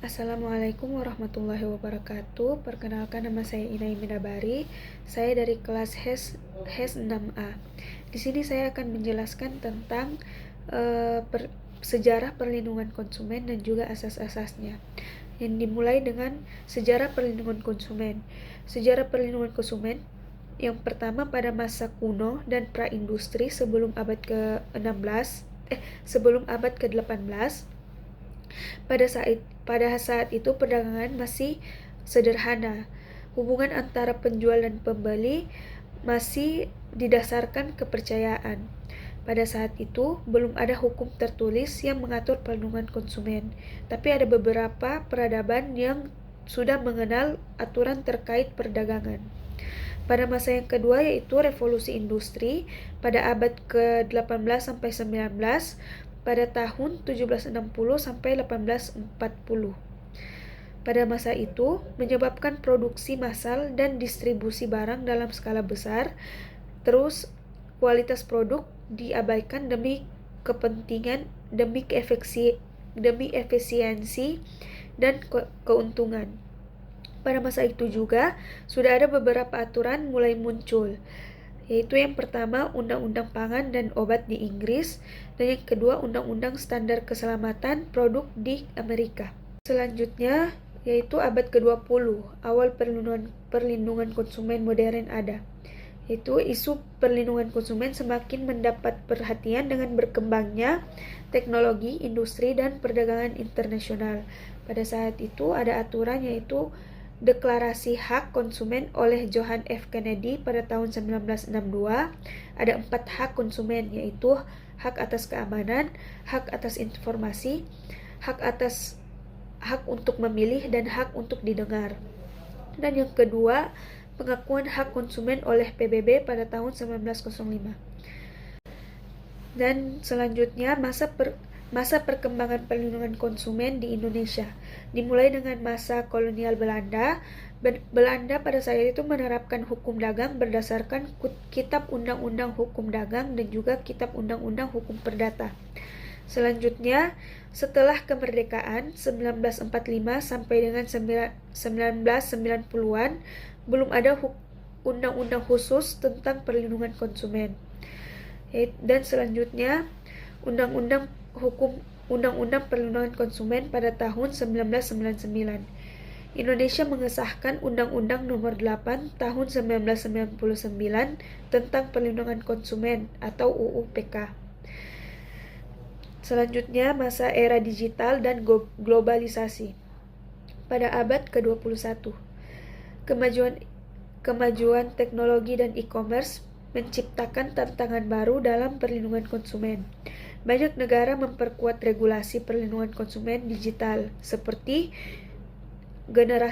Assalamualaikum warahmatullahi wabarakatuh. Perkenalkan, nama saya Inai Minabari. Saya dari kelas HES 6A. Di sini saya akan menjelaskan tentang sejarah perlindungan konsumen dan juga asas-asasnya. Yang dimulai dengan sejarah perlindungan konsumen. Sejarah perlindungan konsumen yang pertama pada masa kuno dan praindustri sebelum abad ke-18. Pada saat itu perdagangan masih sederhana. Hubungan antara penjual dan pembeli masih didasarkan kepercayaan. Pada saat itu belum ada hukum tertulis yang mengatur perlindungan konsumen, tapi ada beberapa peradaban yang sudah mengenal aturan terkait perdagangan. Pada masa yang kedua yaitu revolusi industri pada abad ke-18 sampai 19 pada tahun 1760 sampai 1840. Pada masa itu menyebabkan produksi massal dan distribusi barang dalam skala besar. Terus kualitas produk diabaikan demi kepentingan, demi efisiensi dan keuntungan. Pada masa itu juga sudah ada beberapa aturan mulai muncul, yaitu yang pertama Undang-Undang Pangan dan Obat di Inggris, dan yang kedua Undang-Undang Standar Keselamatan Produk di Amerika. Selanjutnya yaitu abad ke-20, awal perlindungan konsumen modern ada, yaitu isu perlindungan konsumen semakin mendapat perhatian dengan berkembangnya teknologi, industri, dan perdagangan internasional. Pada saat itu ada aturan yaitu Deklarasi Hak Konsumen oleh John F. Kennedy pada tahun 1962. Ada 4 hak konsumen, yaitu hak atas keamanan, hak atas informasi, hak untuk memilih, dan hak untuk didengar. Dan yang kedua, pengakuan hak konsumen oleh PBB pada tahun 1905. Dan selanjutnya masa perkembangan perlindungan konsumen di Indonesia. Dimulai dengan masa kolonial Belanda. Belanda pada saat itu menerapkan hukum dagang berdasarkan Kitab Undang-Undang Hukum Dagang dan juga Kitab Undang-Undang Hukum Perdata. Selanjutnya, setelah kemerdekaan 1945 sampai dengan 1990-an, belum ada undang-undang khusus tentang perlindungan konsumen. Dan selanjutnya, Undang-Undang Perlindungan Konsumen pada tahun 1999. Indonesia mengesahkan Undang-Undang Nomor 8 Tahun 1999 tentang Perlindungan Konsumen atau UU PK. Selanjutnya, masa era digital dan globalisasi. Pada abad ke-21, kemajuan teknologi dan e-commerce menciptakan tantangan baru dalam perlindungan konsumen. Banyak negara memperkuat regulasi perlindungan konsumen digital seperti General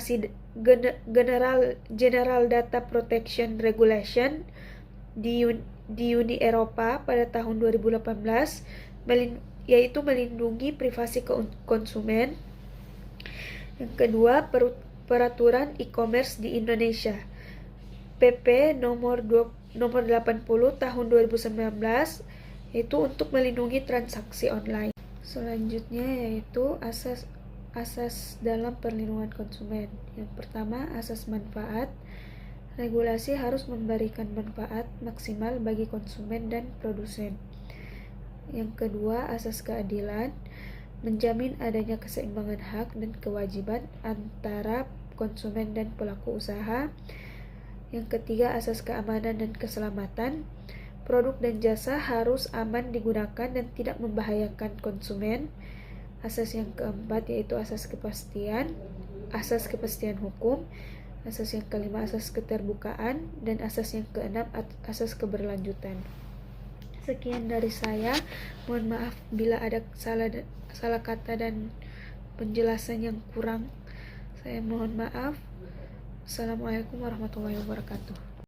Data Protection Regulation di Uni Eropa pada tahun 2018, yaitu melindungi privasi konsumen. Yang kedua, peraturan e-commerce di Indonesia, PP nomor 80 tahun 2019, yaitu untuk melindungi transaksi online. Selanjutnya yaitu asas dalam perlindungan konsumen. Yang pertama, asas manfaat. Regulasi harus memberikan manfaat maksimal bagi konsumen dan produsen. Yang kedua, asas keadilan, menjamin adanya keseimbangan hak dan kewajiban antara konsumen dan pelaku usaha. Yang ketiga, asas keamanan dan keselamatan. Produk dan jasa harus aman digunakan dan tidak membahayakan konsumen. Asas yang keempat yaitu asas kepastian hukum. Asas yang kelima, asas keterbukaan. Dan asas yang keenam, asas keberlanjutan. Sekian dari saya. Mohon maaf bila ada salah kata dan penjelasan yang kurang. Saya mohon maaf. Assalamualaikum warahmatullahi wabarakatuh.